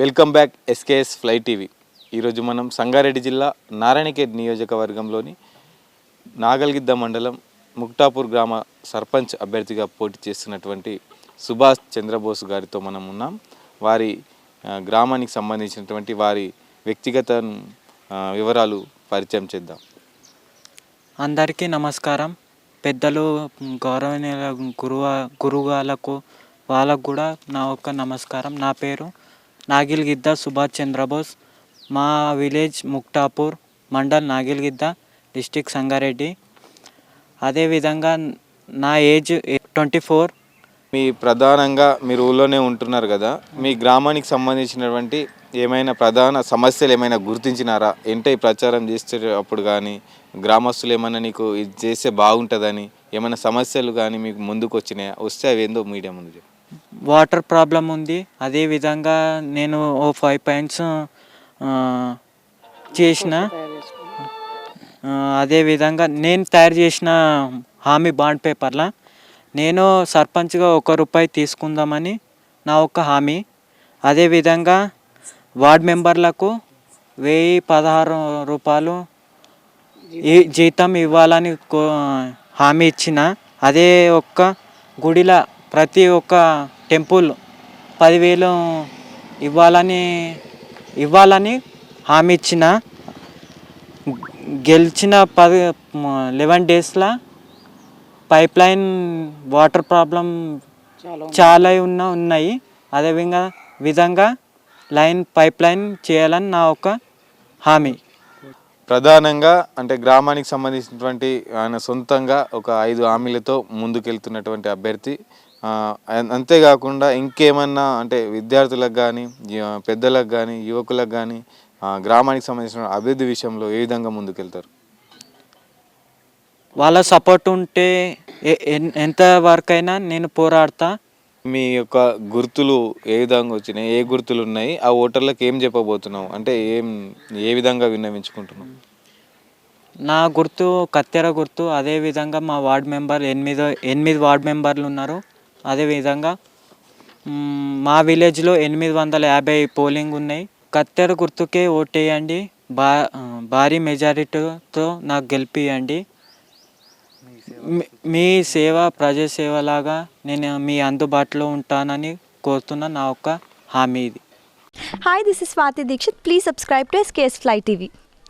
Welcome back SKS fly TV. ఈరోజు మనం సంగారెడ్డి జిల్లా నారాయణఖేడ్ నియోజకవర్గంలోని నాగల్గిద్ద మండలం ముక్తాపూర్ గ్రామ సర్పంచ్ అభ్యర్థిగా పోటీ చేస్తున్నటువంటి సుభాష్ చంద్రబోస్ గారితో మనం ఉన్నాం. వారి గ్రామానికి సంబంధించినటువంటి వారి వ్యక్తిగత వివరాలు పరిచయం చేద్దాం. అందరికీ నమస్కారం. పెద్దలు, గౌరవనీయుల గురువులకు వాళ్ళకు కూడా నా ఒక్క నమస్కారం. నా పేరు నాగిల్గిద్ద సుభాష్ చంద్రబోస్. మా విలేజ్ ముక్తాపూర్, మండల్ నాగిల్గిద్ద, డిస్టిక్ సంగారెడ్డి. అదేవిధంగా నా ఏజ్ 24. ప్రధానంగా మీరు ఊళ్ళోనే ఉంటున్నారు కదా, మీ గ్రామానికి సంబంధించినటువంటి ఏమైనా ప్రధాన సమస్యలు ఏమైనా గుర్తించినారా? ఏంటో ఈ ప్రచారం చేసేటప్పుడు కానీ గ్రామస్తులు ఏమైనా నీకు ఇది చేస్తే బాగుంటుందని ఏమైనా సమస్యలు కానీ మీకు ముందుకు వచ్చినాయా? వస్తే అవి ఏందో మీడియా ముందు. వాటర్ ప్రాబ్లం ఉంది. అదేవిధంగా నేను 5 పాయింట్స్ చేసిన. అదేవిధంగా నేను తయారు చేసిన హామీ బాండ్ పేపర్ల నేను సర్పంచ్గా ₹1 తీసుకుందామని నా ఒక హామీ. అదేవిధంగా వార్డ్ మెంబర్లకు ₹1016 జీతం ఇవ్వాలని హామీ ఇచ్చిన. అదే ఒక్క గుడిలో ప్రతి ఒక్క టెంపుల్ 10,000 ఇవ్వాలని హామీ ఇచ్చిన. గెలిచిన 11 డేస్లో పైప్ లైన్ వాటర్ ప్రాబ్లం చాలా ఉన్నాయి. అదే విధంగా పైప్ లైన్ చేయాలని నా ఒక హామీ. ప్రధానంగా అంటే గ్రామానికి సంబంధించినటువంటి ఆయన సొంతంగా ఒక 5 హామీలతో ముందుకెళ్తున్నటువంటి అభ్యర్థి. అంతేకాకుండా ఇంకేమన్నా అంటే విద్యార్థులకు కానీ, పెద్దలకు కానీ, యువకులకు కానీ గ్రామానికి సంబంధించిన అభివృద్ధి విషయంలో ఏ విధంగా ముందుకెళ్తారు? వాళ్ళ సపోర్ట్ ఉంటే ఎంత వరకైనా నేను పోరాడతా. మీ యొక్క గుర్తులు ఏ విధంగా వచ్చినాయి, ఏ గుర్తులు ఉన్నాయి, ఆ ఓటర్లకు ఏం చెప్పబోతున్నావు, అంటే ఏ విధంగా విన్నవించుకుంటున్నావు? నా గుర్తు కత్తెర గుర్తు. అదేవిధంగా మా వార్డ్ మెంబర్ 8 వార్డ్ మెంబర్లు ఉన్నారు. అదేవిధంగా మా విలేజ్లో 850 పోలింగ్ ఉన్నాయి. కత్తెర గుర్తుకే ఓటేయండి. భారీ మెజారిటీతో నాకు గెలిపియండి. మీ సేవ ప్రజాసేవలాగా నేను మీ అందుబాటులో ఉంటానని కోరుతున్న నా ఒక హామీ ఇది. Hi, this is Swati Dikshit. Please subscribe to SKS Fly TV.